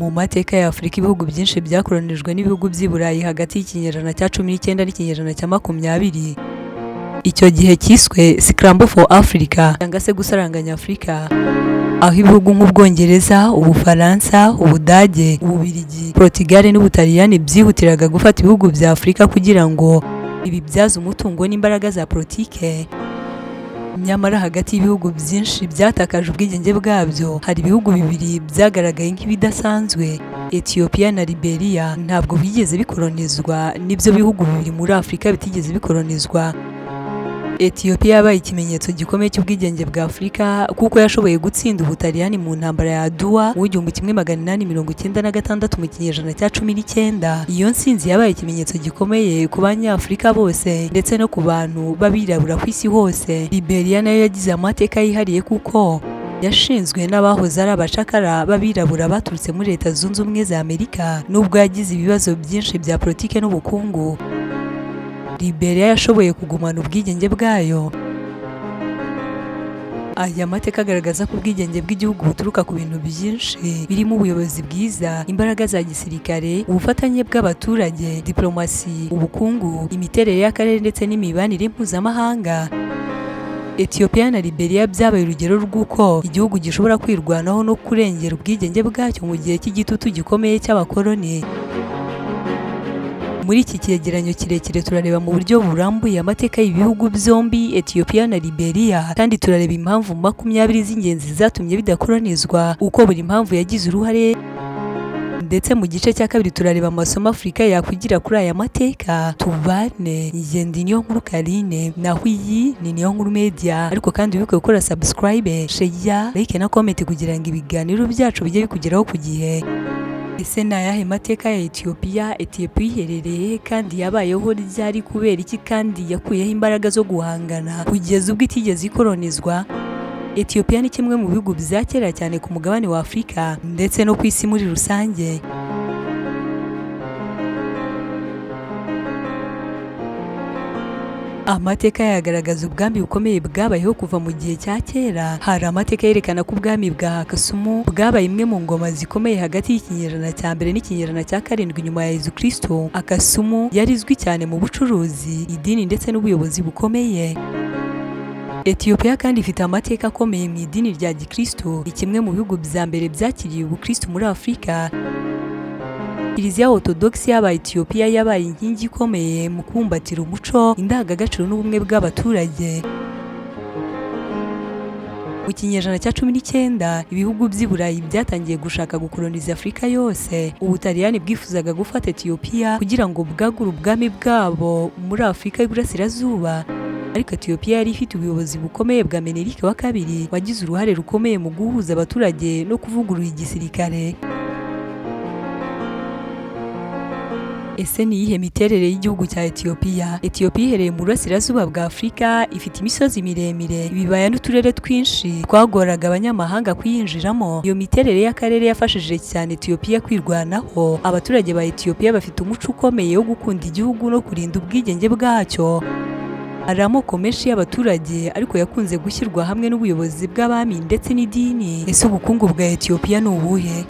Mu mateka ya Afurika ibihugu byinshi byakoronijwe n'ibihugu by'i Burayi hagati y'ikinyejana cya 19 n'ikinyejana cya 20. Icyo gihe cyiswe Scramble for Africa cyangwa se gusaranganya Afurika, aho ibihugu nk'Ubwongereza, Ubufaransa, Ubudage, Ububiligi, Portugal n'Ubutaliyani byihutiraga gufata ibihugu bya Afurika kugira ngo bibibyaze umutungo n'imbaraga za politike. Nyamara hagati y'ibihugu byinshi byatakaje ubwigenge bwabyo, hari ibihugu bibiri byagaragaye nk'ibidasanzwe. Ethiopia na Liberia ntabwo bigeze bikolonizwa, nibyo bihugu bibiri muri Afurika bitigeze bikolonizwa. Ethiopia yabaye ikimenyetso gikomeye cy'ubwigenge bwa Afurika kuko yashoboye gutsinda Ubutaliyani mu ntambara ya Adwa mu 1896 mu kinyejana cya 19. Iyo ntsinzi yabaye ikimenyetso gikomeye ku banyafurika bose ndetse no ku bantu b'abirabura ku isi hose. Liberia nayo yagize amateka yihariye kuko yashinzwe n'abahoze ari abacakara b'abirabura baturutse muri Leta Zunze Ubumwe za Amerika. Nubwo yagize ibibazo byinshi bya politike n'ubukungu, Liberia yashoboye kugumana ubwigenge bwayo. Aya mateka agaragaza ko ubwigenge bw'igihugu buturuka ku bintu byinshi birimo ubuyobozi bwiza, imbaraga za gisirikare, ubufatanye bw'abaturage, diplomasi, ubukungu, imiterere y'akarere ndetse n'imibanire mpuzamahanga. Ethiopia na Liberia byabaye urugero rw'uko igihugu gishobora kwirwanaho no kurengera ubwigenge bwacyo mu gihe cy'igitutu gikomeye cy'abakoloni. Muri iki cyegeranyo kirekire turareba mu buryo burambuye amateka y'ibihugu byombi, Ethiopia na Liberia, kandi turareba impamvu 20 z'ingenzi zatumye bidakolonizwa, uko buri mpamvu yagize uruhare, ndetse mu gice cya kabiri turareba amasomo Afurika yakwigira kuri aya mateka. Tubane, ndi Niyonkuru Carine, naho iyi ni Niyonkuru Media. Ariko kandi wibuke gukora subscribe, share, like na comment kugira ngo ibiganiro byacu bijye bikugeraho ku gihe. Ese ni ayahe mateka ya Ethiopia? Ethiopia iherereye kandi yabayeho ryari, kubera iki, kandi yakuyeho imbaraga zo guhangana kugeza ubwo itigeze ikolonizwa? Ethiopia ni kimwe mu bihugu bya kera cyane ku mugabane wa Afurika ndetse no ku isi muri rusange. Amateka yagaragaza ubwami bukomeye bwabayeho kuva mu gihe cya kera. Hari amateka yerekana ko ubwami bwa Akasumu bwabaye imwe mu ngoma zikomeye hagati y'ikinyejana cya mbere n'ikinyejana cya 7 nyuma ya Yezu Kristo. Akasumu yari izwi cyane mu bucuruzi, idini ndetse n'ubuyobozi bukomeye. Ethiopia kandi ifite amateka akomeye mu idini rya Gikristo, ni kimwe mu bihugu bya mbere byakiriye ubukristo muri Afurika. Kiliziya Orthodox y'aba Ethiopia yabaye inkingi ikomeye mu kubumbatira umuco, indangagaciro n'ubumwe bw'abaturage. Mu kinyejana cya 19 ibihugu by'i Burayi byatangiye gushaka gukoloniza Afurika yose. Ubutaliyani bwifuzaga gufata Ethiopia kugira ngo bwagure ubwami bwabo muri Afurika y'Iburasirazuba, ariko Ethiopia yari ifite ubuyobozi bukomeye bwa Menelik wa kabiri wagize uruhare rukomeye mu guhuza abaturage no kuvugurura igisirikare. Ese ni iyihe miterere y'igihugu cya Ethiopia? Ethiopia iherereye mu burasirazuba bwa Afurika, ifite imisozi miremire, ibibaya n'uturere twinshi twagoraga abanyamahanga kuyinjiramo. Iyo miterere y'akarere yafashije cyane Ethiopia kwirwanaho. Abaturage ba Ethiopia bafite umuco ukomeye wo gukunda igihugu no kurinda ubwigenge bwacyo. Hari amoko menshi y'abaturage, ariko yakunze gushyirwa hamwe n'ubuyobozi bw'abami ndetse n'idini. Ese ubukungu bwa Ethiopia ni ubuhe?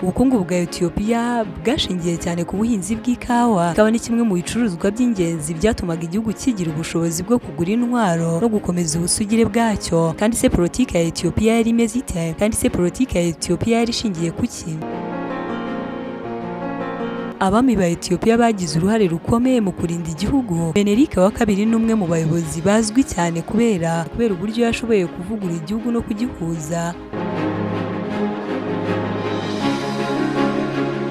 Ubukungu bwa Ethiopia bwashingiye cyane ku buhinzi bw'ikawa. Ikawa ni kimwe mu bicuruzwa by'ingenzi byatumaga igihugu kigira ubushobozi bwo kugura intwaro no gukomeza ubusugire bwacyo. Kandi se politiki ya Ethiopia yari imeze ite? Kandi se politiki ya Ethiopia yari ishingiye ku ki? Abami ba Ethiopia bagize uruhare rukomeye mu kurinda igihugu. Menelik wa kabiri ni umwe mu bayobozi bazwi cyane kubera uburyo yashoboye kuvugurura igihugu no kugihuza.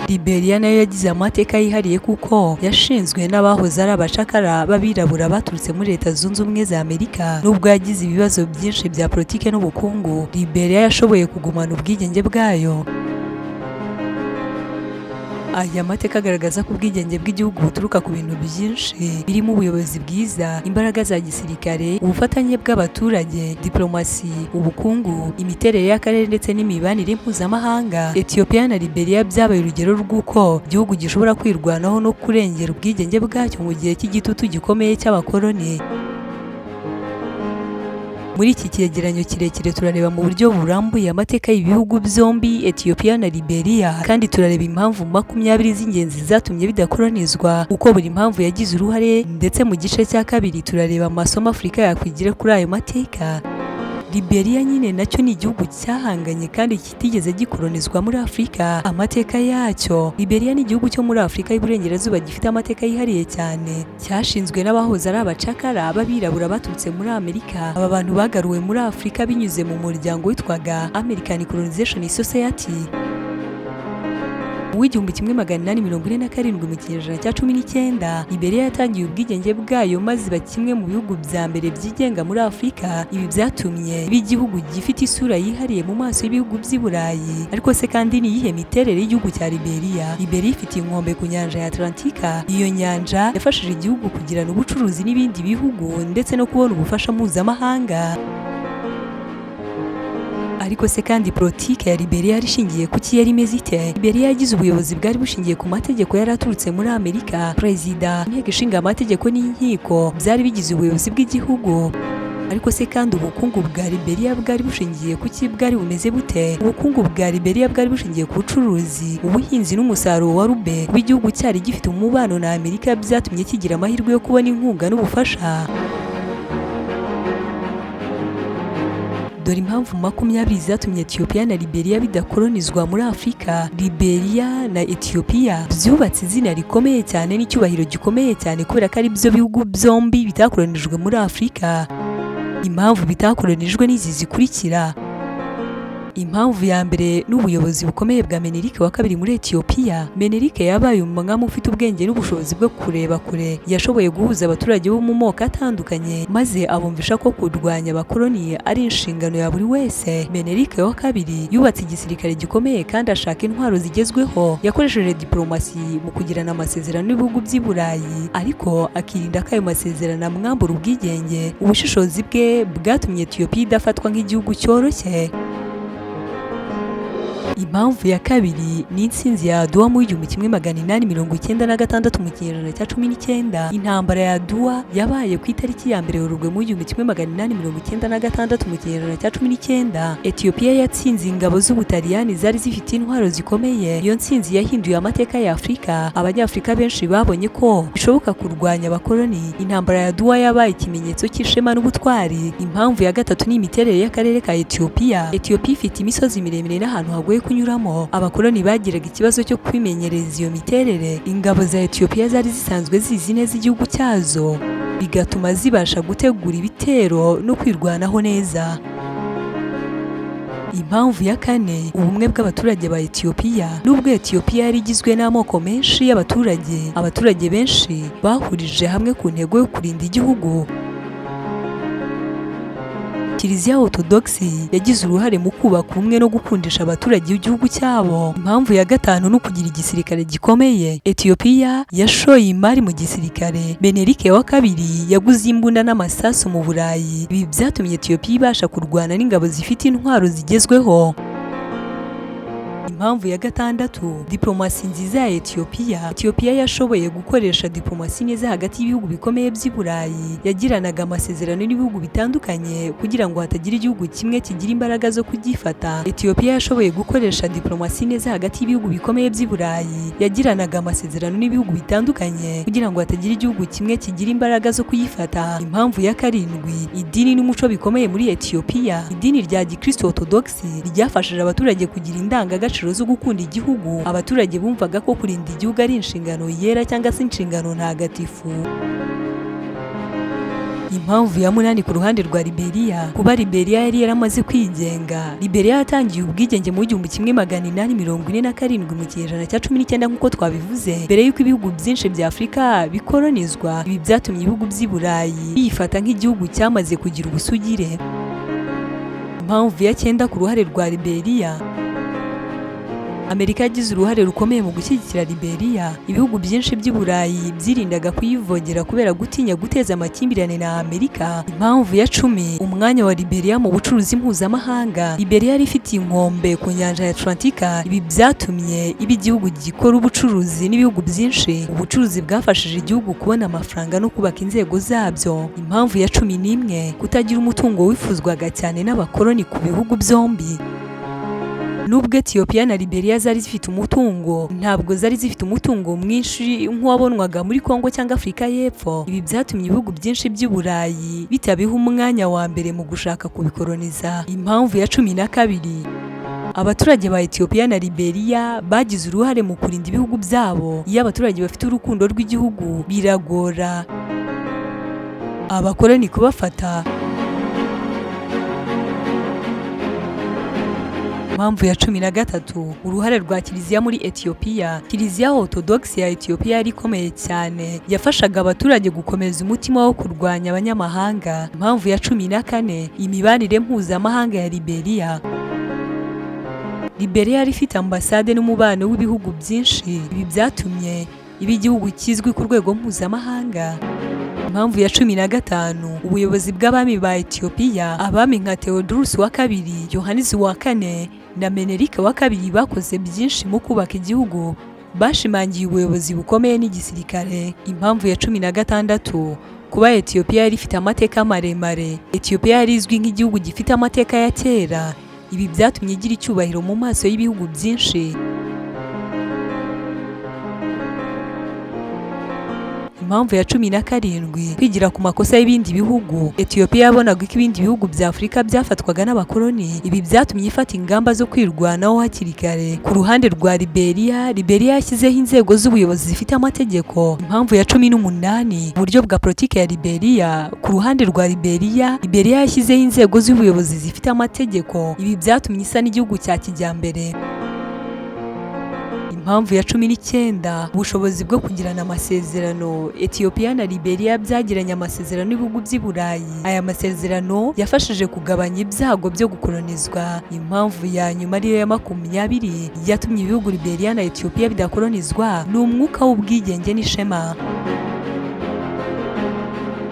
Liberia nayo yagize amateka yihariye kuko yashinzwe n'abahoze ari abacakara b'abirabura baturutse muri Leta Zunze Ubumwe za Amerika. Nubwo yagize ibibazo byinshi bya politike n'ubukungu, Liberia yashoboye kugumana ubwigenge bwayo. Aya mateka agaragaza ko ubwigenge bw'igihugu buturuka ku bintu byinshi birimo ubuyobozi bwiza, imbaraga za gisirikare, ubufatanye bw'abaturage, diplomasi, ubukungu, imiterere y'akarere ndetse n'imibanire mpuzamahanga. Ethiopia na Liberia byabaye urugero rw'uko igihugu gishobora kwirwanaho no kurengera ubwigenge bwacyo mu gihe cy'igitutu gikomeye cy'abakoloni. Muri iki cyegeranyo kirekire turareba mu buryo burambuye amateka y'ibihugu byombi Ethiopia na Liberia, kandi turareba impamvu 20 z'ingenzi zatumye bidakolonizwa, uko buri mpamvu yagize uruhare, ndetse mu gice cya kabiri turareba amasomo Afurika yakwigira kuri ayo mateka. Liberia nyine nacyo ni igihugu cyahanganye kandi kitigeze gikolonizwa muri Afurika. Amateka yacyo, Liberia ni igihugu cyo muri Afurika y'Iburengerazuba gifite amateka yihariye cyane, cyashinzwe n'abahoze ari abacakara b'abirabura baturutse muri Amerika. Aba bantu bagaruwe muri Afurika binyuze mu muryango witwaga American Colonization Society. Mu 1847 mu kinyejana cya 19, Liberia yatangiye ubwigenge bwayo maze iba kimwe mu bihugu bya mbere byigenga muri Afurika. Ibi byatumye iba igihugu gifite isura yihariye mu maso y'ibihugu by'i Burayi. Ariko se kandi ni iyihe miterere y'igihugu cya Liberia? Liberia ifite inkombe ku nyanja ya Atlantika. Iyo nyanja yafashije igihugu kugirana ubucuruzi n'ibindi bihugu ndetse no kubona ubufasha mpuzamahanga. Ariko se kandi politike ya Liberia yari ishingiye ku ki yari imeze ite? Liberia yagize ubuyobozi bwari bushingiye ku mategeko yari aturutse muri Amerika. Perezida, inteko ishinga amategeko n'inkiko byari bigize ubuyobozi bw'igihugu. Ariko se kandi ubukungu bwa Liberia bwari bushingiye ku ki? Bwari bumeze bute? Ubukungu bwa Liberia bwari bushingiye ku bucuruzi, ubuhinzi n'umusaruro wa rube. Kuba igihugu cyari gifite umubano na Amerika byatumye kigira amahirwe yo kubona inkunga n'ubufasha. Dore impamvu 20 zatumye Ethiopia na Liberia bidakolonizwa muri Afurika. Liberia na Ethiopia byubatse izina rikomeye cyane n'icyubahiro gikomeye cyane kubera ko ari byo bihugu byombi bitakolonijwe muri Afurika. Impamvu bitakolonijwe n'izi zikurikira. Impamvu ya mbere n'ubuyobozi bukomeye bwa Menelik wa kabiri muri Ethiopia. Menelik yabaye umwami ufite ubwenge n'ubushobozi bwo kureba kure. Yashoboye guhuza abaturage bo mu moko atandukanye maze abumvisha ko kurwanya abakoloni ari inshingano ya buri wese. Menelik wa kabiri yubatse igisirikare gikomeye kandi ashaka intwaro zigezweho. Yakoresheje diplomasi mu kugirana amasezerano n'ibihugu by'i Burayi, ariko akirinda ko ayo masezerano amwambura ubwigenge. Ubushishozi bwe bwatumye Ethiopia idafatwa nk'igihugu cyoroshye. Impamvu ya kabiri ni intsinzi ya Adwa mu 1896 mu kinyejana cya 19. Intambara ya Adwa yabaye ku itariki ya mbere Werurwe mu 1896 mu kinyejana cya 19. Ethiopia yatsinze ingabo z'Ubutaliyani zari zifite intwaro zikomeye. Iyo ntsinzi yahinduye amateka ya Afurika. Abanyafurika benshi babonye ko bishoboka kurwanya abakoloni. Intambara ya Adwa yabaye ikimenyetso cy'ishema n'ubutwari. Impamvu ya gatatu ni imiterere y'akarere ka Ethiopia. Ethiopia ifite imisozi miremire n'ahantu hagoye kunyuramo. Abakoloni bagiraga ikibazo cyo kwimenyereza iyo miterere. Ingabo za Ethiopia zari zisanzwe zizi neza igihugu cyazo, bigatuma zibasha gutegura ibitero no kwirwanaho neza. Impamvu ya kane, ubumwe bw'abaturage ba Ethiopia. Nubwo Ethiopia yari igizwe n'amoko menshi y'abaturage, abaturage benshi bahurije hamwe ku ntego yo kurinda igihugu. Kiliziya Orthodoxi yagize uruhare mu kubaka ubumwe no gukundisha abaturage igihugu cyabo. Impamvu ya gatanu ni ukugira igisirikare gikomeye. Ethiopia yashoye imari mu gisirikare. Menelik wa kabiri yaguze imbunda n'amasasu mu Burayi. Ibi byatumye Ethiopia ibasha kurwana n'ingabo zifite intwaro zigezweho. Impamvu ya gatandatu, diplomasi nziza ya Ethiopia. Ethiopia yashoboye gukoresha diplomasi neza hagati y'ibihugu bikomeye by'i Burayi. Yagiranaga amasezerano n'ibihugu bitandukanye kugira ngo hatagira igihugu kimwe kigira imbaraga zo kugifata. Ethiopia yashoboye gukoresha diplomasi neza hagati y'ibihugu bikomeye by'i Burayi. Yagiranaga amasezerano n'ibihugu bitandukanye kugira ngo hatagira igihugu kimwe kigira imbaraga zo kuyifata. Impamvu ya karindwi, idini n'umuco bikomeye muri Ethiopia. Idini rya Gikristo Orthodoxi ryafashije abaturage kugira indangagaciro zo gukunda igihugu. Abaturage bumvaga ko kurinda igihugu ari inshingano yera cyangwa se inshingano ntagatifu. Impamvu ya munani ku ruhande rwa Liberia, kuba Liberia yari yaramaze kwigenga. Liberia yatangiye ubwigenge mu 1847 mu kinyejana cya 19 nk'uko twabivuze, mbere y'uko ibihugu byinshi bya Afurika bikolonizwa. Ibi byatumye ibihugu by'i Burayi biyifata nk'igihugu cyamaze kugira ubusugire. Impamvu ya cyenda ku ruhare rwa Liberia, Amerika yagize uruhare rukomeye mu gushyigikira Liberia. Ibihugu byinshi by'i Burayi byirindaga kuyivogera kubera gutinya guteza amakimbirane na Amerika. Impamvu ya 10, umwanya wa Liberia mu bucuruzi mpuzamahanga. Liberia yari ifite inkombe ku nyanja ya Atlantika. Ibi byatumye iba igihugu gikora ubucuruzi n'ibihugu byinshi. Ubucuruzi bwafashije igihugu kubona amafaranga no kubaka inzego zabyo. Impamvu ya 11, kutagira umutungo wifuzwaga cyane n'abakoloni ku bihugu byombi. Nubwo Ethiopia na Liberia zari zifite umutungo, ntabwo zari zifite umutungo mwinshi nk'uwabonwaga muri Kongo cyangwa Afurika y'Epfo. Ibi byatumye ibihugu byinshi by'i Burayi bitabiha umwanya wa mbere mu gushaka kubikoloniza. Impamvu ya 12, abaturage ba Ethiopia na Liberia bagize uruhare mu kurinda ibihugu byabo. Iyo abaturage bafite urukundo rw'igihugu, biragora abakoloni kubafata. Impamvu ya 13, uruhare rwa Kiliziya muri Ethiopia. Kiliziya Orthodox ya Ethiopia yari ikomeye cyane, yafashaga abaturage gukomeza umutima wo kurwanya abanyamahanga. Impamvu ya 14, imibanire mpuzamahanga ya Liberia. Liberia yari ifite ambasade n'umubano w'ibihugu byinshi. Ibi byatumye iba igihugu kizwi ku rwego mpuzamahanga. Impamvu ya 15, ubuyobozi bw'abami ba Ethiopia. Abami nka Theodorus wa kabiri, Yohannes wa kane na Menelik wa kabiri bakoze byinshi mu kubaka igihugu. Bashimangiye ubuyobozi bukomeye n'igisirikare. Impamvu ya 16, kuba Ethiopia yari ifite amateka maremare. Ethiopia yari izwi nk'igihugu gifite amateka ya kera. Ibi byatumye igira icyubahiro mu maso y'ibihugu byinshi. Impamvu ya 17, kwigira ku makosa y'ibindi bihugu. Ethiopia yabonaga ko ibindi bihugu bya Afurika byafatwaga n'abakoloni. Ibi byatumye ifata ingamba zo kwirwanaho hakiri kare. Ku ruhande rwa Liberia, Liberia yashyizeho inzego z'ubuyobozi zifite amategeko. Impamvu ya 18, uburyo bwa politiki ya Liberia. Ku ruhande rwa Liberia, Liberia yashyizeho inzego z'ubuyobozi zifite amategeko. Ibi byatumye isa n'igihugu cya kijyambere. Impamvu ya 19, ubushobozi bwo kugirana amasezerano. Ethiopia na Liberia byagiranye amasezerano n'ibihugu by'i Burayi. Aya masezerano yafashije kugabanya ibyago byo gukolonizwa. Impamvu ya nyuma ariyo ya 20, yatumye ibihugu Liberia na Ethiopia bidakolonizwa, ni umwuka w'ubwigenge n'ishema.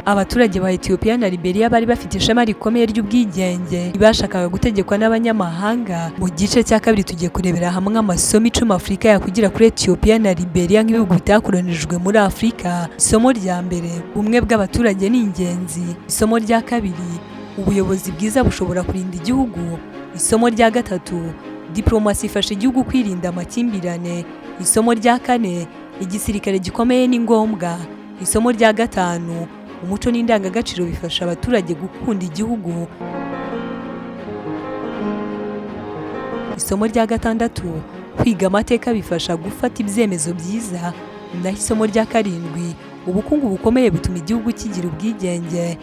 Abaturage ba Ethiopia na Liberia bari bafite ishema rikomeye ry'ubwigenge. Bashakaga gutegekwa n'abanyamahanga. Mu gice cya 2 tugiye kurebera hamwe amasomo 10 Afurika yakugira kuri Ethiopia na Liberia nk'ibihugu bitakolonijwe muri Afurika. Isomo rya mbere, ubumwe bw'abaturage ni ingenzi. Isomo rya 2, ubuyobozi bwiza bushobora kurinda igihugu. Isomo rya 3, diplomasi ifasha igihugu kwirinda amakimbirane. Isomo rya 4, igisirikare gikomeye ni ngombwa. Isomo rya 5, umuco n'indangagaciro bifasha abaturage gukunda igihugu. Isomo rya 6, kwiga amateka bifasha gufata ibyemezo byiza. Naho isomo rya 7, ubukungu bukomeye butuma igihugu kigira ubwigenge.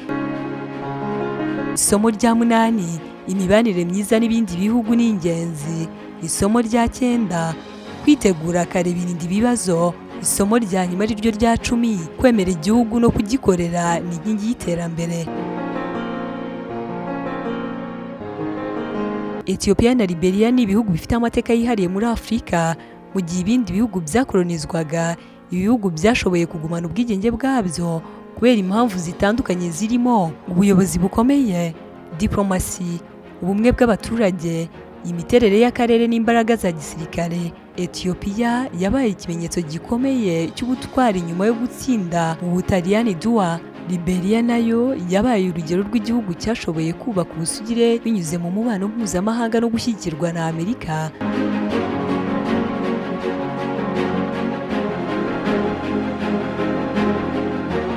Isomo rya 8, imibanire myiza n'ibindi bihugu ni ingenzi. Isomo rya 9, kwitegura kare birinda ibibazo. Isomo rya nyuma ari ryo rya 10, kwemera igihugu no kugikorera ni inkingi y'iterambere. Ethiopia na Liberia ni ibihugu bifite amateka yihariye muri Afurika. Mu gihe ibindi bihugu byakolonizwaga, ibihugu byashoboye kugumana ubwigenge bwabyo kubera impamvu zitandukanye zirimo ubuyobozi bukomeye, diplomasi, ubumwe bw'abaturage, imiterere y'akarere n'imbaraga za gisirikare. Ethiopia yabaye ikimenyetso gikomeye cy'ubutwari nyuma yo gutsinda Ubutaliyani Dua. Liberia nayo yabaye urugero rw'igihugu cyashoboye kubaka ubusugire binyuze mu mubano mpuzamahanga no gushyigikirwa na Amerika.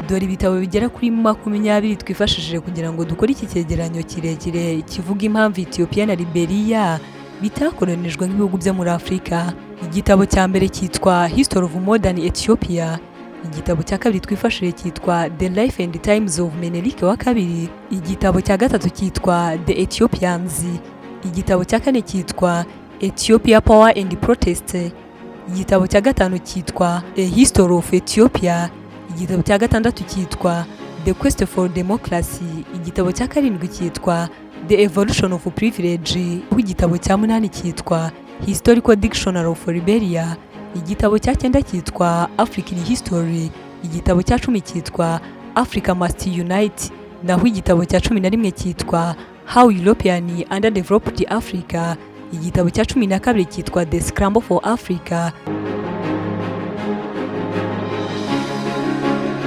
Dore ibitabo bigera kuri 20 twifashishije kugira ngo dukore iki cyegeranyo kirekire kivuga impamvu Ethiopia na Liberia bitakolonijwe nk'ibihugu byo muri Afurika. Igitabo cya mbere cyitwa History of Modern Ethiopia. Igitabo cya kabiri twifashishije cyitwa The Life and Times of Menelik wa kabiri. Igitabo cya gatatu cyitwa The Ethiopians. Igitabo cya kane cyitwa Ethiopia Power and Protest. Igitabo cya gatanu cyitwa A History of Ethiopia. Igitabo cya gatandatu cyitwa The Quest for Democracy. Igitabo cya karindwi cyitwa The Evolution of Privilege. Igitabo cya munani cyitwa Historical Dictionary of Liberia. Igitabo cya 9 cyitwa African History. Igitabo cya 10 cyitwa Africa Must Unite. Naho igitabo cya 11 cyitwa How European Underdeveloped Africa. Igitabo cya 12 cyitwa The Scramble for Africa.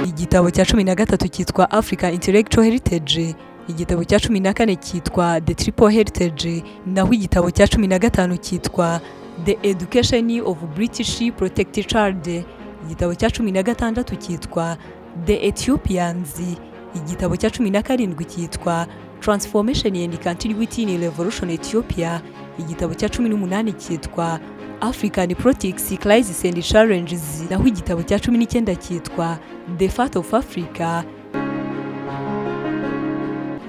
Igitabo cya 13 cyitwa Africa Intellectual Heritage. Igitabo cya 14 cyitwa The Triple Heritage. Naho igitabo cya 15 cyitwa The Education of British Protected Child. Igitabo cya 16 cyitwa The Ethiopians. Igitabo cya 17 cyitwa Transformation and Continuity in Revolution Ethiopia. Igitabo cya 18 cyitwa African Politics, Crisis and Challenges. Naho igitabo cya 19 cyitwa The Fate of Africa.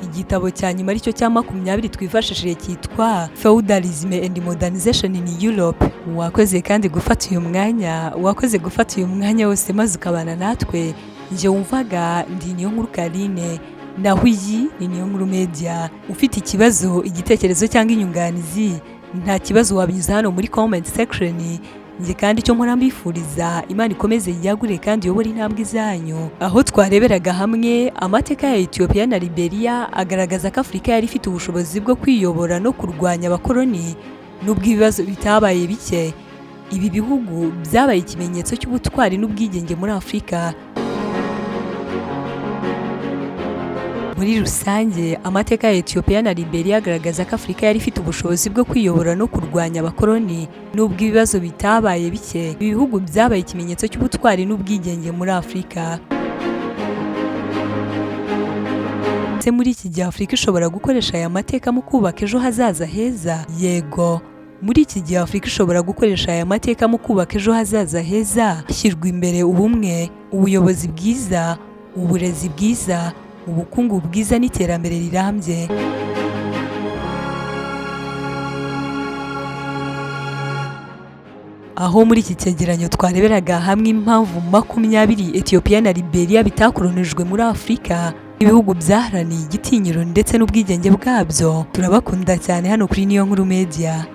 Igitabo cya nyuma aricyo cya 20 twifashishije cyitwa Feudalism and Modernization in Europe. Wakoze kandi gufata uyu mwanya wose maze ukabana natwe. Nje wumvaga ndi Niyonkuru Carine, naho iyi ni Niyonkuru Media. Ufite ikibazo, igitekerezo cyangwa inyunganizi, nta kibazo wabinyuza hano muri comment section. Nje kandi icyo nkora mbifuriza Imana ikomeze yagure kandi yobora intambwe zanyu. Aho twareberaga hamwe amateka ya Ethiopia na Liberia agaragaza ko Afrika yari ifite ubushobozi bwo kwiyobora no kurwanya abakoloni nubwo ibibazo bitabaye bike. Ibi bihugu byabaye ikimenyetso cy'ubutwari n'ubwigenge muri Afrika. Muri rusange amateka ya Ethiopia na Liberia agaragaza ko Afrika yari ifite ubushobozi bwo kwiyobora no kurwanya abakoloni nubwo ibibazo bitabaye bike. Ibi bihugu byabaye ikimenyetso cy'ubutwari n'ubwigenge muri Afrika. Se muri iki gihe Afrika ishobora gukoresha aya mateka mu kubaka ejo hazaza heza? Yego. Muri iki gihe Afrika ishobora gukoresha aya mateka mu kubaka ejo hazaza heza hashyirwa imbere ubumwe, ubuyobozi bwiza, uburezi bwiza, ubukungu bwiza n'iterambere rirambye. Aho muri iki cyegeranyo twareberaga hamwe impamvu 20 Ethiopia na Liberia bitakolonijwe muri Afrika. Ibihugu byaharaniye igitinyiro ndetse n'ubwigenge bwabyo. Turabakunda cyane hano kuri Niyonkuru Media.